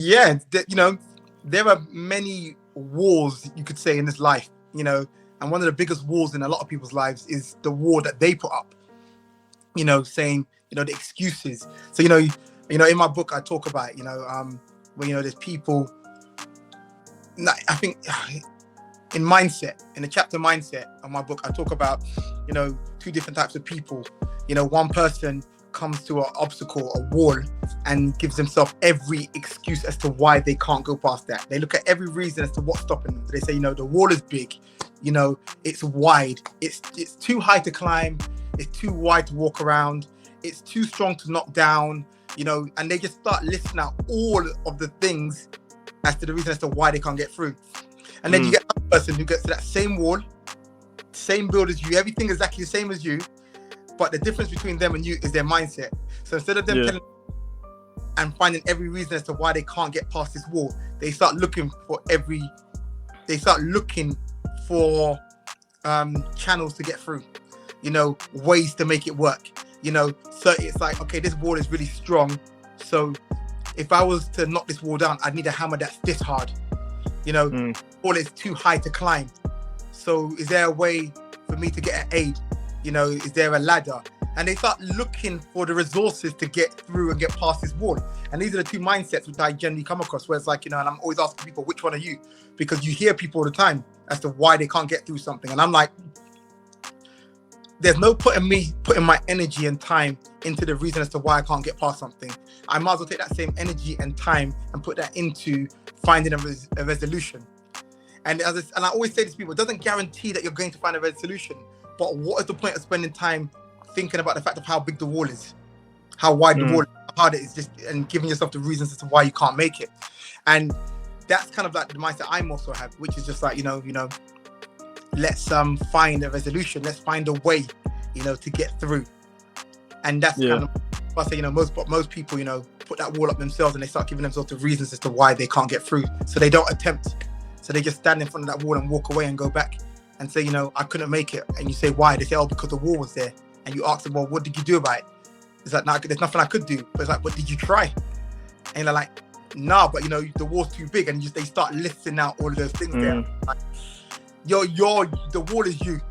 Yeah, there are many walls you could say in this life, and one of the biggest walls in a lot of people's lives is the wall that they put up, saying, the excuses. So, in my book, I talk about, when, there's people, I think in mindset, in the chapter mindset of my book, I talk about, two different types of people. One person comes to an obstacle, a wall, and gives themselves every excuse as to why they can't go past that. They look at every reason as to what's stopping them. They say, the wall is big, it's wide, it's too high to climb, it's too wide to walk around, it's too strong to knock down, and they just start listing out all of the things as to the reason as to why they can't get through. And then you get a person who gets to that same wall, same build as you, everything exactly the same as you, but the difference between them and you is their mindset. So instead of them telling and finding every reason as to why they can't get past this wall, they start looking for channels to get through, ways to make it work, so it's like, okay, this wall is really strong, so if I was to knock this wall down, I'd need a hammer that's this hard, wall is too high to climb, so is there a way for me to get an aid? Is there a ladder? And they start looking for the resources to get through and get past this wall. And these are the two mindsets which I generally come across, where it's like, and I'm always asking people, which one are you? Because you hear people all the time as to why they can't get through something. And I'm like, there's no point in me putting my energy and time into the reason as to why I can't get past something. I might as well take that same energy and time and put that into finding a resolution. And I always say to people, it doesn't guarantee that you're going to find a resolution. But what is the point of spending time thinking about the fact of how big the wall is, how wide the wall is, how hard it is, and giving yourself the reasons as to why you can't make it? And that's kind of like the mindset I also have, which is just like, let's find a resolution, let's find a way, to get through. And that's kind of what I say, most people, put that wall up themselves and they start giving themselves the reasons as to why they can't get through. So they don't attempt. So they just stand in front of that wall and walk away and go back and say, I couldn't make it. And you say, why? They say, oh, because the wall was there. And you ask them, well, what did you do about it? It's like, no, there's nothing I could do. But it's like, but did you try? And they're like, no, but the wall's too big. And they start listing out all of those things there. Like, the wall is you.